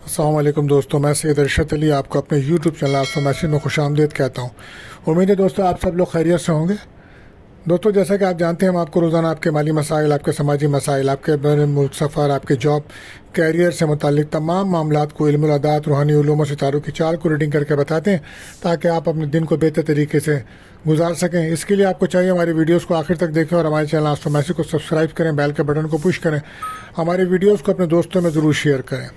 अस्सलाम वालेकुम दोस्तों, मैं सैयद अरशद अली आपको अपने यूट्यूब चैनल आस्था मैसेज में खुशामदीद कहता हूँ। उम्मीद है दोस्तों आप सब लोग खैरियत से होंगे। दोस्तों जैसा कि आप जानते हैं, हम आपको रोज़ाना आपके माली मसाइल, आपके समाजी मसाइल, आपके बैरून मुल्क सफ़र, आपके जॉब कैरियर से मुतालिक तमाम मामलात को इल्म अदात रूहानी उलूम और सितारों की चाल को रीडिंग करके बताते हैं ताकि आप अपने दिन को बेहतर तरीके से गुजार सकें। इसके लिए आपको चाहिए हमारी वीडियोस को आखिर तक देखें और हमारे चैनल आस्था मैसेज को सब्सक्राइब करें, बेल के बटन को पुश करें, हमारी वीडियोस को अपने दोस्तों में ज़रूर शेयर करें।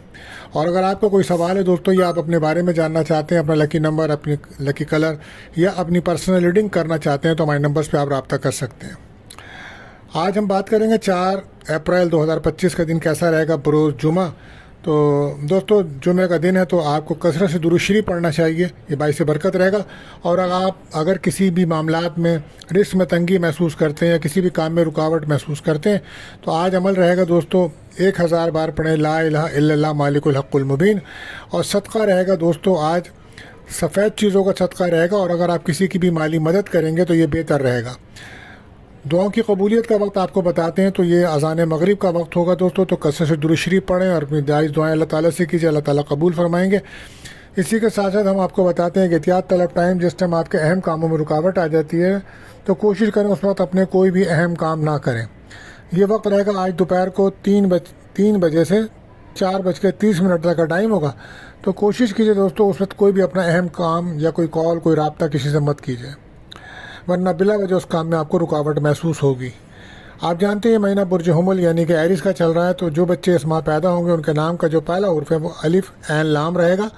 और अगर आपका कोई सवाल है दोस्तों या आप अपने बारे में जानना चाहते हैं, अपना लकी नंबर, अपनी लकी कलर या अपनी पर्सनल रीडिंग करना चाहते हैं तो हमारे नंबर्स पे आप रब्ता कर सकते हैं। आज हम बात करेंगे 4 अप्रैल 2025 का दिन कैसा रहेगा, बरोज़ जुमा। तो दोस्तों जुमे का दिन है तो आपको कसरत से दुरूद शरीफ पढ़ना चाहिए, ये बाइस बरकत रहेगा। और अगर किसी भी मामलात में रिस्क में तंगी महसूस करते हैं या किसी भी काम में रुकावट महसूस करते हैं तो आज अमल रहेगा दोस्तों 1000 बार पढ़ें ला इलाहा इल्लल्लाह मालिकुल हक़्क़ुल मुबीन। और सदका रहेगा दोस्तों आज सफ़ेद चीज़ों का सदका रहेगा। और अगर आप किसी की भी माली मदद करेंगे तो ये बेहतर रहेगा। दुआओं की कबूलियत का वक्त आपको बताते हैं तो ये अज़ान मगरिब का वक्त होगा दोस्तों। तो कसरत से दुरूद शरीफ पढ़ें और अपनी जायज़ दुआएं अल्लाह ताला से कीजिए, अल्लाह ताला कबूल फरमाएंगे। इसी के साथ साथ हम आपको बताते हैं कि एहतियात तलब टाइम, जिस टाइम आपके अहम कामों में रुकावट आ जाती है तो कोशिश करें उस वक्त अपने कोई भी अहम काम ना करें। ये वक्त रहेगा आज दोपहर को 3 बजे से 4:30 तक का टाइम होगा। तो कोशिश कीजिए दोस्तों उस वक्त कोई भी अपना अहम काम या कोई कॉल, कोई रब्ता किसी से मत कीजिए, वरना बिला वजह उस काम में आपको रुकावट महसूस होगी। आप जानते हैं महीना बुर्ज हुमुल यानी कि एरिस का चल रहा है। तो जो बच्चे इस माह पैदा होंगे उनके नाम का जो पहला उर्फ है वो अलिफ ऐन लाम रहेगा।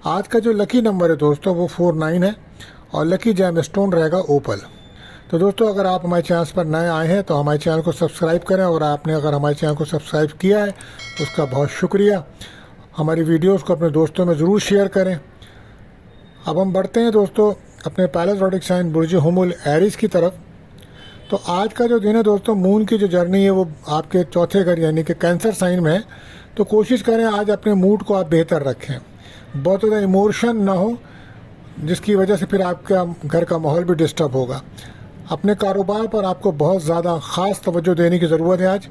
आज का जो लकी नंबर है दोस्तों वो 49 है और लकी जैम स्टोन रहेगा ओपल। तो दोस्तों अगर आप हमारे चैनल पर नए आए हैं तो हमारे चैनल को सब्सक्राइब करें, और आपने अगर हमारे चैनल को सब्सक्राइब किया है तो उसका बहुत शुक्रिया। हमारी वीडियोज़ को अपने दोस्तों में ज़रूर शेयर करें। अब हम बढ़ते हैं दोस्तों अपने पैलेस ज़ोडिक साइन बुर्ज हुमुल एरिस की तरफ। तो आज का जो दिन है दोस्तों, मून की जो जर्नी है वो आपके चौथे घर यानी कि कैंसर साइन में है। तो कोशिश करें आज अपने मूड को आप बेहतर रखें, बहुत ज़्यादा इमोशन ना हो जिसकी वजह से फिर आपका घर का माहौल भी डिस्टर्ब होगा। अपने कारोबार पर आपको बहुत ज़्यादा ख़ास तवज्जो देने की ज़रूरत है। आज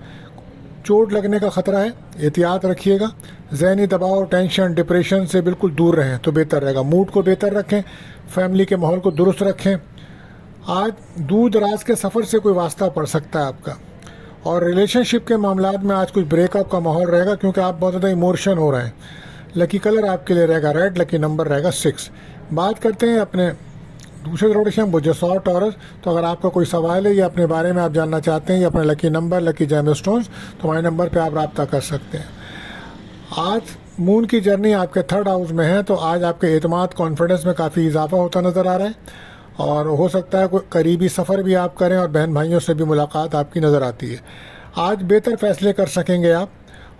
चोट लगने का ख़तरा है, एहतियात रखिएगा। ज़हनी दबाव, टेंशन, डिप्रेशन से बिल्कुल दूर रहें तो बेहतर रहेगा। मूड को बेहतर रखें, फैमिली के माहौल को दुरुस्त रखें। आज दूर दराज के सफ़र से कोई वास्ता पड़ सकता है आपका, और रिलेशनशिप के मामलात में आज कुछ ब्रेकअप का माहौल रहेगा क्योंकि आप बहुत ज़्यादा इमोशन हो रहे हैं। लकी कलर आपके लिए रहेगा रेड, लकी नंबर रहेगा 6। बात करते हैं अपने दूसरे रोटेशन बुजसौर टॉरस। तो अगर आपका कोई सवाल है या अपने बारे में आप जानना चाहते हैं या अपना lucky number, lucky jam stones, तो हमारे नंबर पे आप रब्ता कर सकते हैं। आज मून की जर्नी आपके 3rd हाउस में है तो आज आपके एतमाद, कॉन्फिडेंस में काफ़ी इजाफा होता नज़र आ रहा है। और हो सकता है कोई करीबी सफ़र भी आप करें और बहन भाइयों से भी मुलाकात आपकी नज़र आती है। आज बेहतर फ़ैसले कर सकेंगे आप,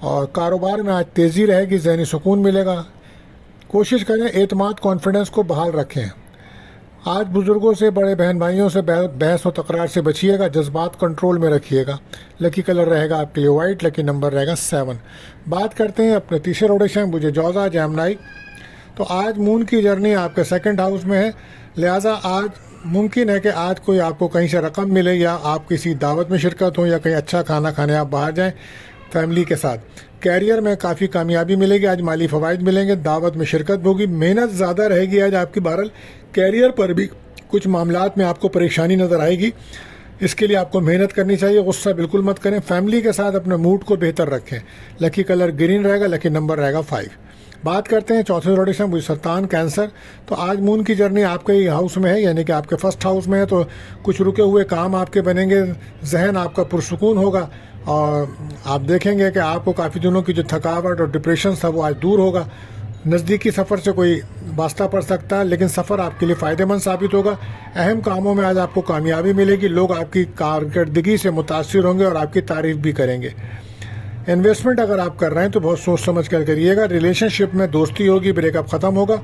और कारोबार में आज तेज़ी रहेगी, ज़हनी सुकून मिलेगा। कोशिश करें एतमाद, कॉन्फिडेंस को बहाल रखें। आज बुज़ुर्गों से, बड़े बहन भाइयों से बहस व तकरार से बचिएगा, जज्बात कंट्रोल में रखिएगा। लकी कलर रहेगा आपके लिए वाइट, लकी नंबर रहेगा 7। बात करते हैं अपने तीसरे रोटेशन बुझे जौज़ा जैमनाई। तो आज मून की जर्नी आपके 2nd हाउस में है, लिहाजा आज मुमकिन है कि आज कोई आपको कहीं से रकम मिले या आप किसी दावत में शिरकत हो या कहीं अच्छा खाना खाने आप बाहर जाएं फैमिली के साथ। कैरियर में काफ़ी कामयाबी मिलेगी, आज माली फ़वाइद मिलेंगे, दावत में शिरकत होगी, मेहनत ज़्यादा रहेगी आज आपकी। बहरहाल कैरियर पर भी कुछ मामलात में आपको परेशानी नज़र आएगी, इसके लिए आपको मेहनत करनी चाहिए, गुस्सा बिल्कुल मत करें। फैमिली के साथ अपने मूड को बेहतर रखें। लकी कलर ग्रीन रहेगा, लकी नंबर रहेगा 5। बात करते हैं चौथे रोटेशन बुझ सरतान कैंसर। तो आज मून की जर्नी आपके ही हाउस में है यानी कि आपके 1st हाउस में है। तो कुछ रुके हुए काम आपके बनेंगे, जहन आपका पुरसुकून होगा और आप देखेंगे कि आपको काफ़ी दिनों की जो थकावट और डिप्रेशन था वो आज दूर होगा। नज़दीकी सफ़र से कोई वास्ता पड़ सकता है लेकिन सफ़र आपके लिए फ़ायदेमंद साबित होगा। अहम कामों में आज आपको कामयाबी मिलेगी, लोग आपकी कारकर्दगी से मुतासिर होंगे और आपकी तारीफ़ भी करेंगे। इन्वेस्टमेंट अगर आप कर रहे हैं तो बहुत सोच समझ कर करिएगा। रिलेशनशिप में दोस्ती होगी, ब्रेकअप ख़त्म होगा।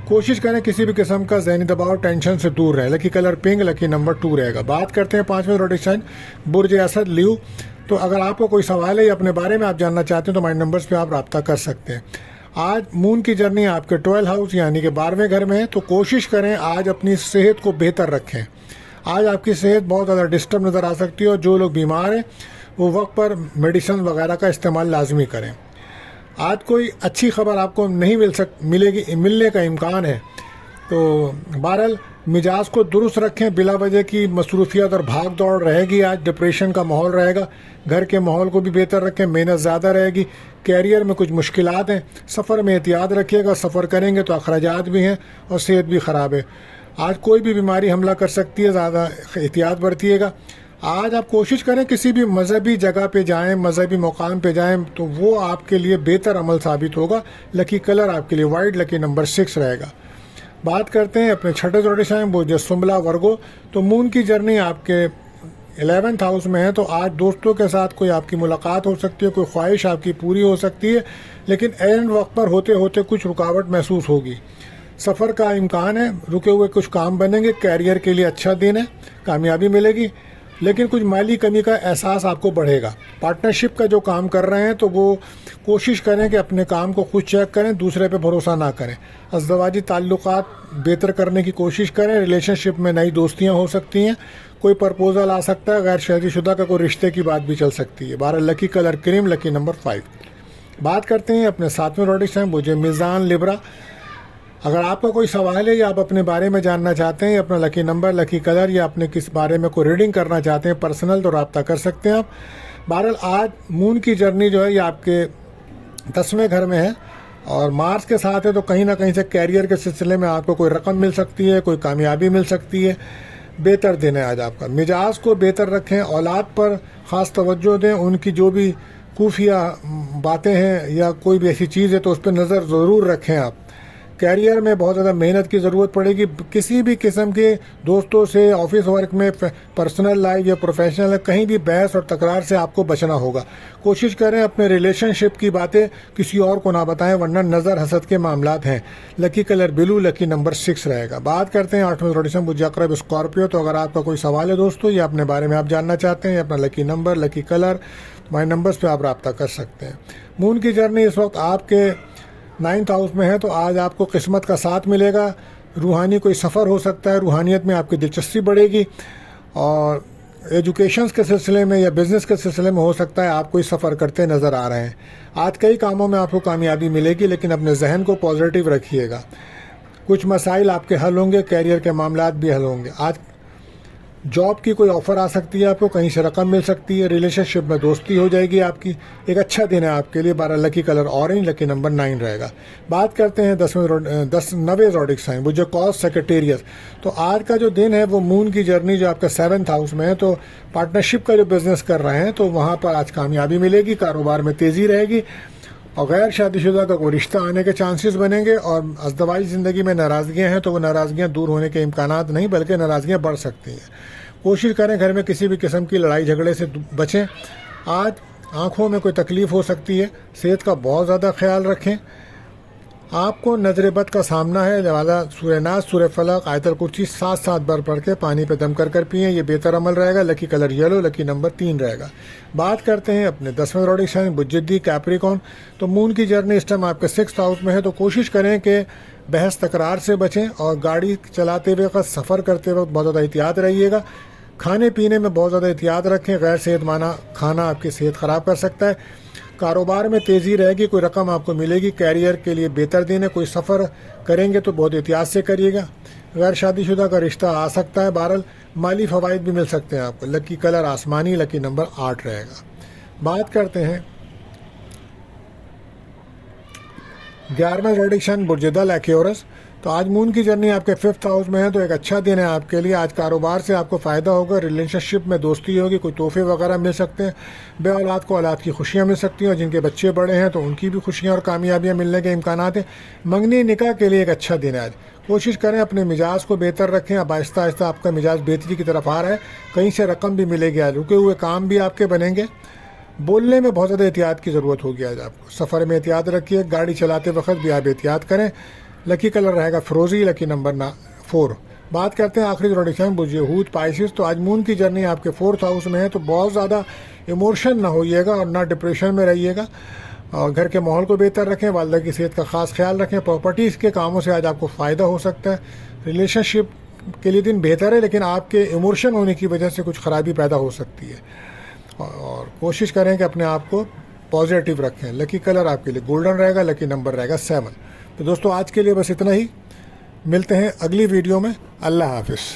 कोशिश करें किसी भी किस्म का ज़हनी दबाव, टेंशन से दूर रहें। Lucky colour pink, lucky number 2 रहेगा। बात करते हैं 5वें रोटेशन बुर्ज असद ल्यू। तो अगर आपको कोई सवाल है या अपने बारे में आप जानना चाहते हैं तो हमारे नंबर्स पे आप रब्ता कर सकते हैं। आज मून की जर्नी आपके 12 हाउस यानी कि 12वें घर में है। तो कोशिश करें आज अपनी सेहत को बेहतर रखें। आज आपकी सेहत बहुत ज़्यादा डिस्टर्ब नज़र आ सकती है और जो लोग बीमार हैं वो वक्त पर मेडिसिन वगैरह का इस्तेमाल लाजमी करें। آج کوئی اچھی خبر آپ کو نہیں ملنے کا امکان ہے. تو بہرحال مزاج کو درست رکھیں. بلا وجہ کی مصروفیت اور بھاگ دوڑ رہے گی. آج ڈپریشن کا ماحول رہے گا. گھر کے ماحول کو بھی بہتر رکھیں. محنت زیادہ رہے گی. کیریئر میں کچھ مشکلات ہیں. سفر میں احتیاط رکھیے گا. سفر کریں گے تو اخراجات بھی ہیں اور صحت بھی خراب ہے. آج کوئی بھی بیماری حملہ کر سکتی ہے. زیادہ احتیاط برتیے گا. آج آپ کوشش کریں کسی بھی مذہبی جگہ پہ جائیں, مذہبی مقام پہ جائیں, تو وہ آپ کے لیے بہتر عمل ثابت ہوگا. لکی کلر آپ کے لیے وائٹ, لکی نمبر 6 رہے گا. بات کرتے ہیں اپنے چھٹے زوڈک سائن وہ جو سنبلا ورگو. تو مون کی جرنی آپ کے 11th ہاؤس میں ہے. تو آج دوستوں کے ساتھ کوئی آپ کی ملاقات ہو سکتی ہے, کوئی خواہش آپ کی پوری ہو سکتی ہے, لیکن اینڈ وقت پر ہوتے ہوتے کچھ رکاوٹ محسوس ہوگی. سفر کا امکان ہے. رکے ہوئے کچھ کام بنیں گے. کیریئر کے لیے اچھا دن ہے. کامیابی ملے گی, لیکن کچھ مالی کمی کا احساس آپ کو بڑھے گا. پارٹنرشپ کا جو کام کر رہے ہیں تو وہ کوشش کریں کہ اپنے کام کو خود چیک کریں, دوسرے پہ بھروسہ نہ کریں. ازدواجی تعلقات بہتر کرنے کی کوشش کریں. ریلیشن شپ میں نئی دوستیاں ہو سکتی ہیں. کوئی پرپوزل آ سکتا ہے. غیر شادی شدہ کا کوئی رشتے کی بات بھی چل سکتی ہے. 12 لکی کلر کریم, لکی نمبر 5. بات کرتے ہیں اپنے 7ویں زوڈک سائن وہ جو میزان لیبرا. اگر آپ کا کوئی سوال ہے یا آپ اپنے بارے میں جاننا چاہتے ہیں, اپنا لکی نمبر, لکی کلر, یا اپنے کس بارے میں کوئی ریڈنگ کرنا چاہتے ہیں پرسنل, تو رابطہ کر سکتے ہیں آپ. بہرحال آج مون کی جرنی جو ہے یہ آپ کے 10ویں گھر میں ہے اور مارس کے ساتھ ہے. تو کہیں نہ کہیں سے کیریئر کے سلسلے میں آپ کو کوئی رقم مل سکتی ہے, کوئی کامیابی مل سکتی ہے. بہتر دن ہے آج آپ کا. مزاج کو بہتر رکھیں. اولاد پر خاص توجہ دیں. ان کی جو بھی خفیہ باتیں ہیں یا کوئی بھی ایسی چیز ہے تو اس پہ نظر ضرور رکھیں آپ. کیریئر میں بہت زیادہ محنت کی ضرورت پڑے گی. کسی بھی قسم کے دوستوں سے, آفس ورک میں, پرسنل لائف یا پروفیشنل لائف, کہیں بھی بحث اور تکرار سے آپ کو بچنا ہوگا. کوشش کریں اپنے ریلیشن شپ کی باتیں کسی اور کو نہ بتائیں, ورنہ نظر حسد کے معاملات ہیں. لکی کلر بلو, لکی نمبر 6 رہے گا. بات کرتے ہیں 8ویں زوڈک سائن وہ عقرب اسکارپیو. تو اگر آپ کا کوئی سوال ہے دوستو یا اپنے بارے میں آپ جاننا چاہتے ہیں, یا اپنا لکی نمبر, لکی کلر, ہمارے نمبرز پہ آپ رابطہ کر سکتے ہیں. مون کی جرنی اس وقت آپ کے 9th ہاؤس میں ہے. تو آج آپ کو قسمت کا ساتھ ملے گا. روحانی کوئی سفر ہو سکتا ہے. روحانیت میں آپ کی دلچسپی بڑھے گی. اور ایجوکیشنز کے سلسلے میں یا بزنس کے سلسلے میں ہو سکتا ہے آپ کوئی سفر کرتے نظر آ رہے ہیں. آج کئی کاموں میں آپ کو کامیابی ملے گی, لیکن اپنے ذہن کو پازیٹیو رکھیے گا. کچھ مسائل آپ کے حل ہوں گے. کیریئر کے معاملات بھی حل ہوں گے. آج جاب کی کوئی آفر آ سکتی ہے آپ کو, کہیں سے رقم مل سکتی ہے. ریلیشن شپ میں دوستی ہو جائے گی آپ کی. ایک اچھا دن ہے آپ کے لیے. 12 لکی کلر اورنج, لکی نمبر 9 رہے گا. بات کرتے ہیں 9ویں زوڈک سائن وہ جو کاز سیکریٹریس. تو آج کا جو دن ہے وہ مون کی جرنی جو آپ کا 7th ہاؤس میں ہے. تو پارٹنرشپ کا جو بزنس کر رہے ہیں تو وہاں پر آج کامیابی ملے گی. کاروبار میں تیزی رہے گی اور غیر شادی شدہ کا کوئی رشتہ آنے کے چانسز بنیں گے. اور ازدواجی زندگی میں ناراضگیاں ہیں تو وہ ناراضگیاں دور ہونے کے امکانات نہیں, بلکہ ناراضگیاں بڑھ سکتی ہیں. کوشش کریں گھر میں کسی بھی قسم کی لڑائی جھگڑے سے بچیں. آج آنکھوں میں کوئی تکلیف ہو سکتی ہے. صحت کا بہت زیادہ خیال رکھیں. آپ کو نظر بد کا سامنا ہے, لہذا سورہ ناس, سورہ فلق, آیت الکرسی 7 بار پڑھ کے پانی پہ دم کر پئیں. یہ بہتر عمل رہے گا. لکی کلر یلو, لکی نمبر 3 رہے گا. بات کرتے ہیں اپنے 10ویں زوڈک سائن بجدی کیپریکون. تو مون کی جرنی اس ٹائم آپ کے 6th ہاؤس میں ہے. تو کوشش کریں کہ بحث تکرار سے بچیں اور گاڑی چلاتے وقت, سفر کرتے وقت بہت زیادہ احتیاط رہیے گا. کھانے پینے میں بہت زیادہ احتیاط رکھیں. غیر صحت مانا کھانا آپ کی صحت خراب کر سکتا ہے. کاروبار میں تیزی رہے گی. کوئی رقم آپ کو ملے گی. کیریئر کے لیے بہتر دن ہے. کوئی سفر کریں گے تو بہت احتیاط سے کریے گا. غیر شادی شدہ کا رشتہ آ سکتا ہے. بہرحال مالی فوائد بھی مل سکتے ہیں آپ کو. لکی کلر آسمانی, لکی نمبر 8 رہے گا. بات کرتے ہیں 11واں زوڈک سائن برج دل ایکیورس. تو آج مون کی جرنی آپ کے 5th ہاؤس میں ہے. تو ایک اچھا دن ہے آپ کے لیے. آج کاروبار سے آپ کو فائدہ ہوگا. ریلیشن شپ میں دوستی ہوگی. کوئی تحفے وغیرہ مل سکتے ہیں. بے اولاد کو اولاد کی خوشیاں مل سکتی ہیں, اور جن کے بچے بڑے ہیں تو ان کی بھی خوشیاں اور کامیابیاں ملنے کے امکانات ہیں. منگنی نکاح کے لیے ایک اچھا دن ہے آج. کوشش کریں اپنے مزاج کو بہتر رکھیں. اب آہستہ آہستہ آپ کا مزاج بہتری کی طرف آ رہا ہے. کہیں سے رقم بھی ملے گی. آج رکے ہوئے کام بھی آپ کے بنیں گے. بولنے میں بہت زیادہ احتیاط کی ضرورت ہوگی آج آپ کو. سفر میں احتیاط رکھیے. گاڑی چلاتے وقت بھی آپ احتیاط کریں. لکی کلر رہے گا فروزی, لکی نمبر 4. بات کرتے ہیں آخری زوڈک سائن برج حوت پائسس. تو آج مون کی جرنی آپ کے 4th ہاؤس میں ہے. تو بہت زیادہ ایموشن نہ ہوئیے گا اور نہ ڈپریشن میں رہیے گا. اور گھر کے ماحول کو بہتر رکھیں. والدہ کی صحت کا خاص خیال رکھیں. پراپرٹیز کے کاموں سے آج آپ کو فائدہ ہو سکتا ہے. ریلیشن شپ کے لیے دن بہتر ہے, لیکن آپ کے ایموشن ہونے کی وجہ سے کچھ خرابی پیدا ہو سکتی ہے. اور کوشش کریں کہ اپنے آپ کو پازیٹیو رکھیں. لکی کلر آپ کے لیے گولڈن رہے گا, لکی نمبر رہے گا 7. تو دوستو آج کے لیے بس اتنا ہی, ملتے ہیں اگلی ویڈیو میں. اللہ حافظ.